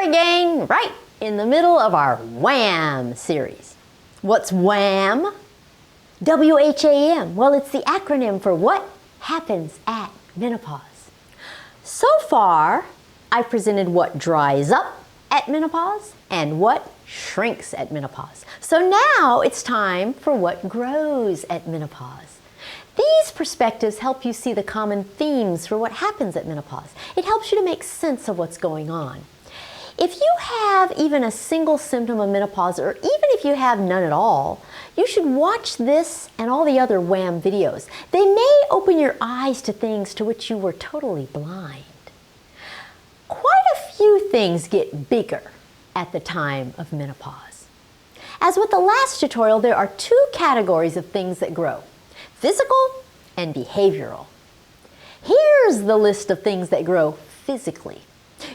are again, right in the middle of our WHAM series. What's WHAM? W-H-A-M. Well, it's the acronym for what happens at menopause. So far, I've presented what dries up at menopause and what shrinks at menopause. So now it's time for what grows at menopause. These perspectives help you see the common themes for what happens at menopause. It helps you to make sense of what's going on. If you have even a single symptom of menopause, or even if you have none at all, you should watch this and all the other WHAM videos. They may open your eyes to things to which you were totally blind. Quite a few things get bigger at the time of menopause. As with the last tutorial, there are two categories of things that grow: physical and behavioral. Here's the list of things that grow physically: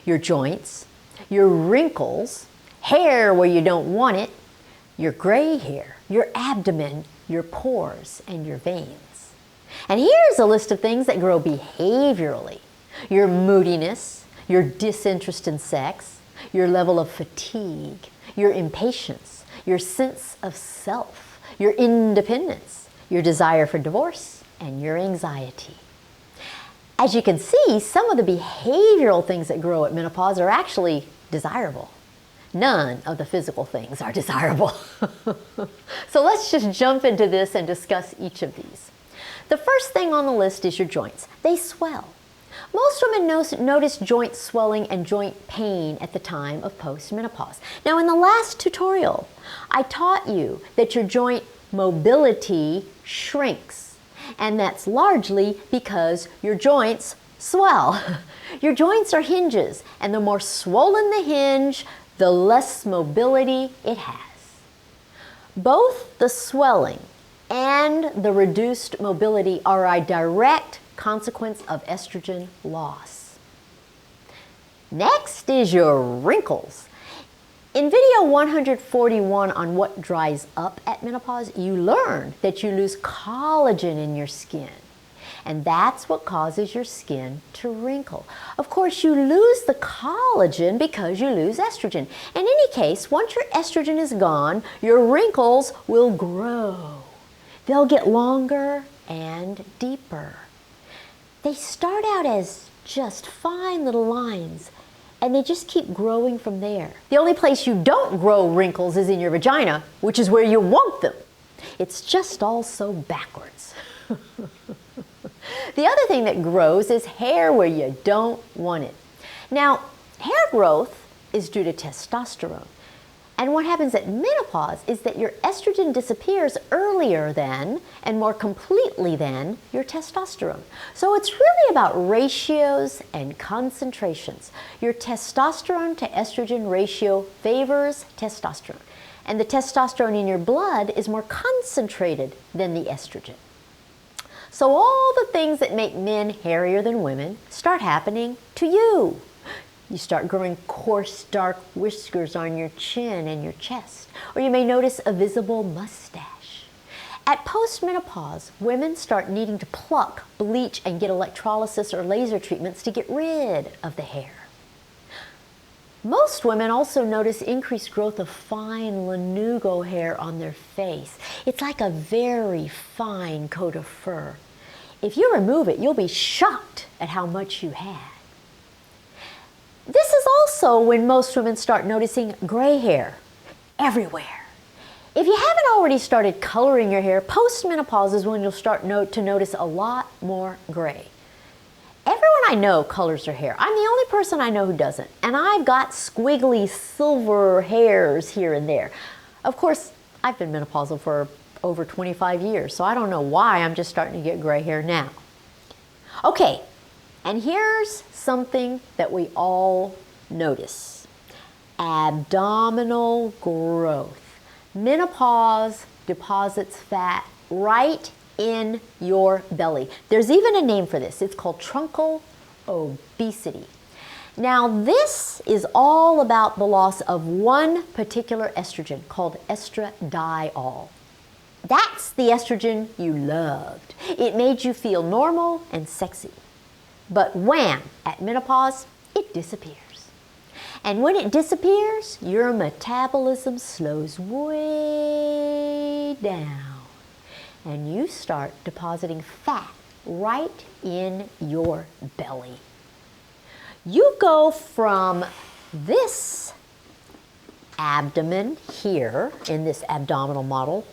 your joints, your wrinkles, hair where you don't want it, your gray hair, your abdomen, your pores, and your veins. And here's a list of things that grow behaviorally: your moodiness, your disinterest in sex, your level of fatigue, your impatience, your sense of self, your independence, your desire for divorce, and your anxiety. As you can see, some of the behavioral things that grow at menopause are actually desirable. None of the physical things are desirable. So let's just jump into this and discuss each of these. The first thing on the list is your joints. They swell. Most women notice joint swelling and joint pain at the time of postmenopause. Now, in the last tutorial, I taught you that your joint mobility shrinks, and that's largely because your joints swell. Your joints are hinges, and the more swollen the hinge, the less mobility it has. Both the swelling and the reduced mobility are a direct consequence of estrogen loss. Next is your wrinkles. In video 141 on what dries up at menopause, you learned that you lose collagen in your skin. And that's what causes your skin to wrinkle. Of course, you lose the collagen because you lose estrogen. In any case, once your estrogen is gone, your wrinkles will grow. They'll get longer and deeper. They start out as just fine little lines, and they just keep growing from there. The only place you don't grow wrinkles is in your vagina, which is where you want them. It's just all so backwards. The other thing that grows is hair where you don't want it. Now, hair growth is due to testosterone. And what happens at menopause is that your estrogen disappears earlier than, and more completely than, your testosterone. So it's really about ratios and concentrations. Your testosterone to estrogen ratio favors testosterone. And the testosterone in your blood is more concentrated than the estrogen. So all the things that make men hairier than women start happening to you. You start growing coarse, dark whiskers on your chin and your chest, or you may notice a visible mustache. At postmenopause, women start needing to pluck, bleach, and get electrolysis or laser treatments to get rid of the hair. Most women also notice increased growth of fine lanugo hair on their face. It's like a very fine coat of fur. If you remove it, you'll be shocked at how much you had. This is also when most women start noticing gray hair everywhere. If you haven't already started coloring your hair, postmenopause is when you'll start to notice a lot more gray. Everyone I know colors their hair. I'm the only person I know who doesn't. And I've got squiggly silver hairs here and there. Of course, I've been menopausal for over 25 years, so I don't know why I'm just starting to get gray hair now. Okay, and here's something that we all notice: abdominal growth. Menopause deposits fat right in your belly. There's even a name for this. It's called truncal obesity. Now, this is all about the loss of one particular estrogen called estradiol. That's the estrogen you loved. It made you feel normal and sexy. But wham, at menopause, it disappears. And when it disappears, your metabolism slows way down. And you start depositing fat right in your belly. You go from this abdomen here in this abdominal model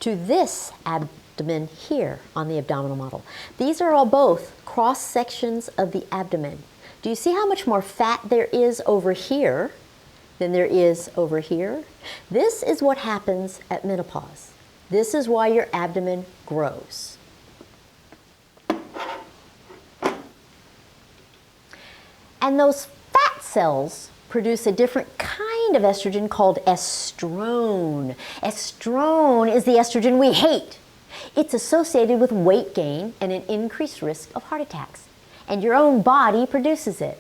to this abdomen here on the abdominal model. These are all both cross sections of the abdomen. Do you see how much more fat there is over here than there is over here? This is what happens at menopause. This is why your abdomen grows. And those fat cells produce a different kind of estrogen called estrone. Estrone is the estrogen we hate. It's associated with weight gain and an increased risk of heart attacks. And your own body produces it.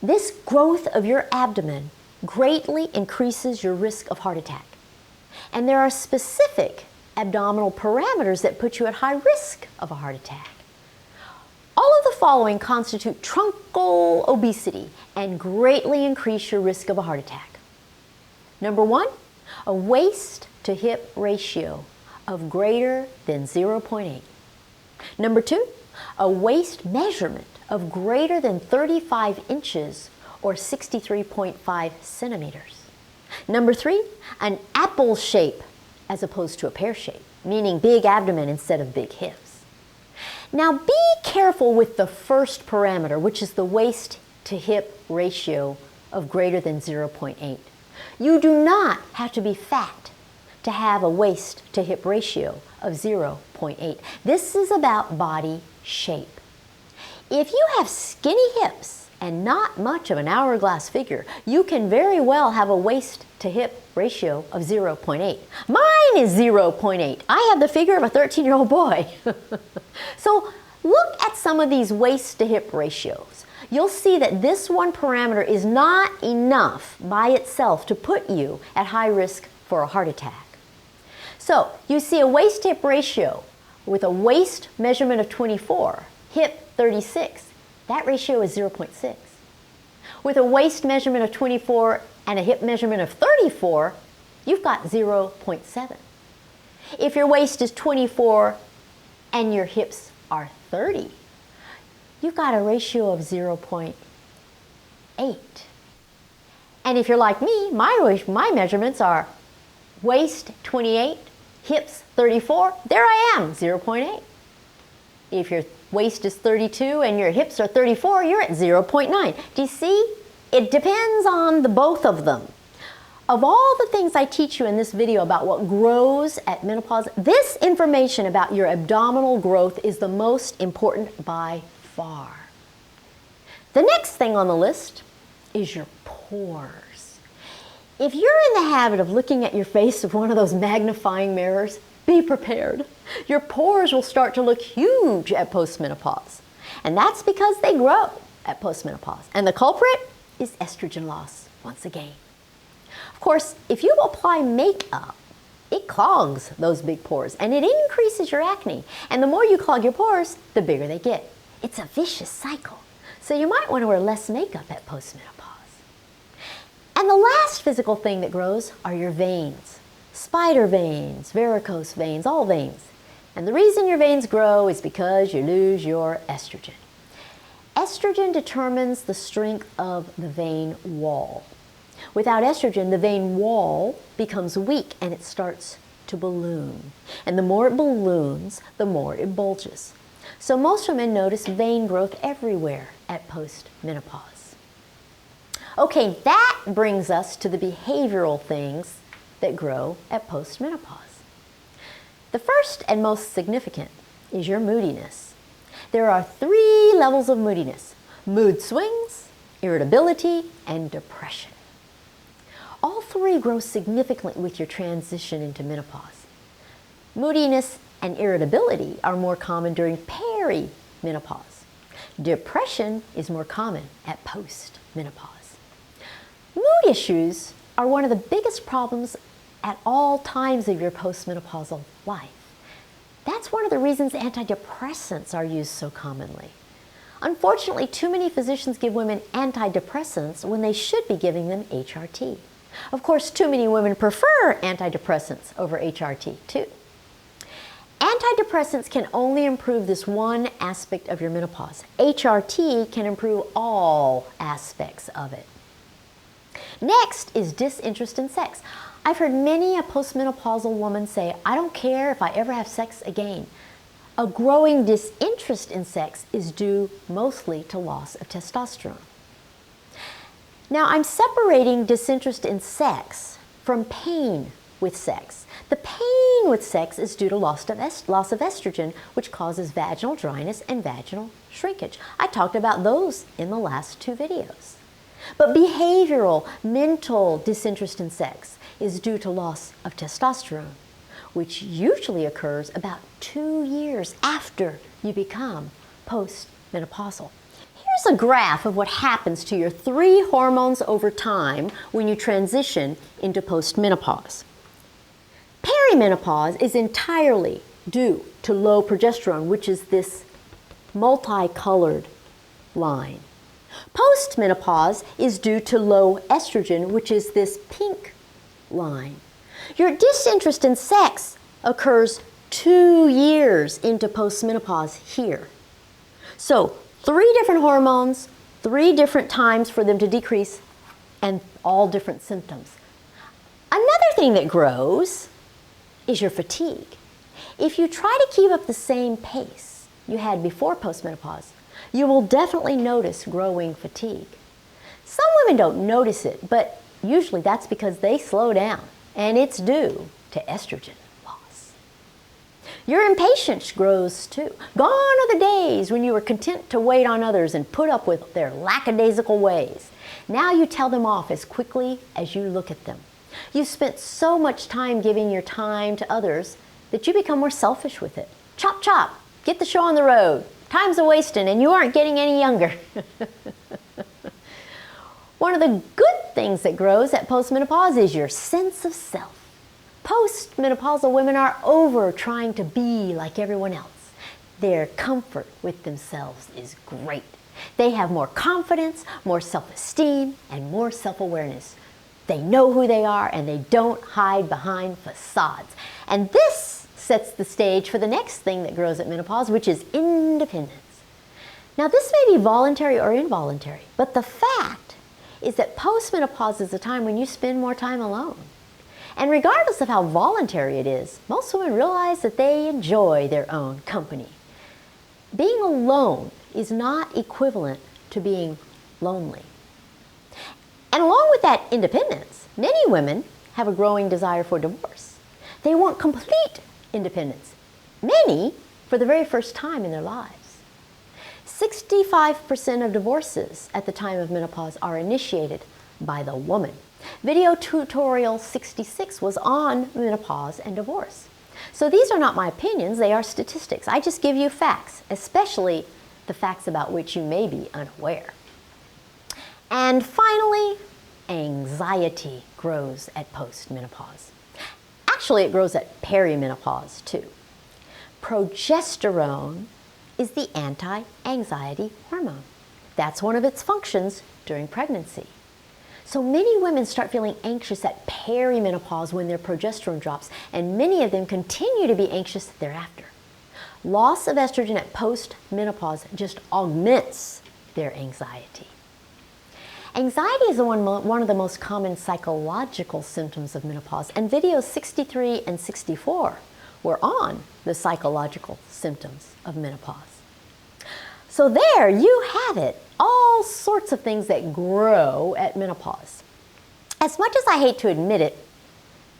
This growth of your abdomen greatly increases your risk of heart attack. And there are specific abdominal parameters that put you at high risk of a heart attack. All of the following constitute truncal obesity and greatly increase your risk of a heart attack. Number one, a waist to hip ratio of greater than 0.8. Number two, a waist measurement of greater than 35 inches or 63.5 centimeters. Number three, an apple shape as opposed to a pear shape, meaning big abdomen instead of big hips. Now be careful with the first parameter, which is the waist to hip ratio of greater than 0.8. You do not have to be fat to have a waist to hip ratio of 0.8. This is about body shape. If you have skinny hips and not much of an hourglass figure, you can very well have a waist to hip ratio of 0.8. Mine is 0.8. I have the figure of a 13-year-old boy. So look at some of these waist to hip ratios. You'll see that this one parameter is not enough by itself to put you at high risk for a heart attack. So you see a waist to hip ratio with a waist measurement of 24, hip 36. That ratio is 0.6. With a waist measurement of 24 and a hip measurement of 34, you've got 0.7. If your waist is 24 and your hips are 30, you've got a ratio of 0.8. And if you're like me, my measurements are waist 28, hips 34, there I am, 0.8. If your waist is 32 and your hips are 34, you're at 0.9. Do you see? It depends on the both of them. Of all the things I teach you in this video about what grows at menopause, this information about your abdominal growth is the most important by far. The next thing on the list is your pores. If you're in the habit of looking at your face with one of those magnifying mirrors, be prepared. Your pores will start to look huge at postmenopause. And that's because they grow at postmenopause. And the culprit is estrogen loss once again. Of course, if you apply makeup, it clogs those big pores and it increases your acne. And the more you clog your pores, the bigger they get. It's a vicious cycle. So you might want to wear less makeup at postmenopause. And the last physical thing that grows are your veins. Spider veins, varicose veins, all veins. And the reason your veins grow is because you lose your estrogen. Estrogen determines the strength of the vein wall. Without estrogen, the vein wall becomes weak and it starts to balloon. And the more it balloons, the more it bulges. So most women notice vein growth everywhere at postmenopause. Okay, that brings us to the behavioral things that grow at postmenopause. The first and most significant is your moodiness. There are 3 levels of moodiness: mood swings, irritability, and depression. All 3 grow significantly with your transition into menopause. Moodiness and irritability are more common during perimenopause. Depression is more common at postmenopause. Mood issues are one of the biggest problems at all times of your postmenopausal life. That's one of the reasons antidepressants are used so commonly. Unfortunately, too many physicians give women antidepressants when they should be giving them HRT. Of course, too many women prefer antidepressants over HRT too. Antidepressants can only improve this one aspect of your menopause. HRT can improve all aspects of it. Next is disinterest in sex. I've heard many a postmenopausal woman say, I don't care if I ever have sex again. A growing disinterest in sex is due mostly to loss of testosterone. Now, I'm separating disinterest in sex from pain with sex. The pain with sex is due to loss of estrogen, which causes vaginal dryness and vaginal shrinkage. I talked about those in the last 2 videos. But behavioral, mental disinterest in sex is due to loss of testosterone, which usually occurs about 2 years after you become postmenopausal. Here's a graph of what happens to your 3 hormones over time when you transition into postmenopause. Perimenopause is entirely due to low progesterone, which is this multicolored line. Postmenopause is due to low estrogen, which is this pink line. Your disinterest in sex occurs 2 years into postmenopause here. So 3 different hormones, 3 different times for them to decrease, and all different symptoms. Another thing that grows is your fatigue. If you try to keep up the same pace you had before postmenopause, you will definitely notice growing fatigue. Some women don't notice it, but usually that's because they slow down, and it's due to estrogen loss. Your impatience grows too. Gone are the days when you were content to wait on others and put up with their lackadaisical ways. Now you tell them off as quickly as you look at them. You've spent so much time giving your time to others that you become more selfish with it. Chop, chop, get the show on the road. Time's a-wasting and you aren't getting any younger. One of the good things that grows at postmenopause is your sense of self. Postmenopausal women are over trying to be like everyone else. Their comfort with themselves is great. They have more confidence, more self-esteem, and more self-awareness. They know who they are and they don't hide behind facades. And this sets the stage for the next thing that grows at menopause, which is independence. Now, this may be voluntary or involuntary, but the fact is that postmenopause is a time when you spend more time alone. And regardless of how voluntary it is, most women realize that they enjoy their own company. Being alone is not equivalent to being lonely. And along with that independence, many women have a growing desire for divorce. They want complete independence, many for the very first time in their lives. 65% of divorces at the time of menopause are initiated by the woman. Video tutorial 66 was on menopause and divorce. So these are not my opinions, they are statistics. I just give you facts, especially the facts about which you may be unaware. And finally, anxiety grows at postmenopause. Actually, it grows at perimenopause too. Progesterone is the anti-anxiety hormone. That's one of its functions during pregnancy. So many women start feeling anxious at perimenopause when their progesterone drops, and many of them continue to be anxious thereafter. Loss of estrogen at postmenopause just augments their anxiety. Anxiety is one of the most common psychological symptoms of menopause, and videos 63 and 64 were on the psychological symptoms of menopause. So there you have it, all sorts of things that grow at menopause. As much as I hate to admit it,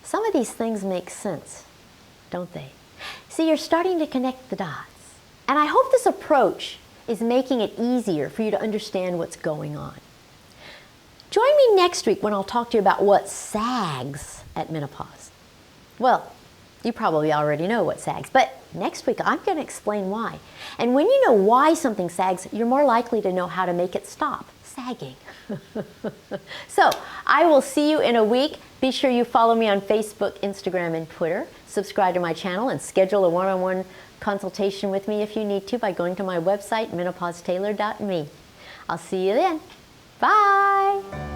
some of these things make sense, don't they? See, you're starting to connect the dots, and I hope this approach is making it easier for you to understand what's going on. Join me next week when I'll talk to you about what sags at menopause. Well, you probably already know what sags, but next week I'm going to explain why. And when you know why something sags, you're more likely to know how to make it stop sagging. So, I will see you in a week. Be sure you follow me on Facebook, Instagram, and Twitter. Subscribe to my channel and schedule a one-on-one consultation with me if you need to by going to my website, menopausetailor.me. I'll see you then. Bye!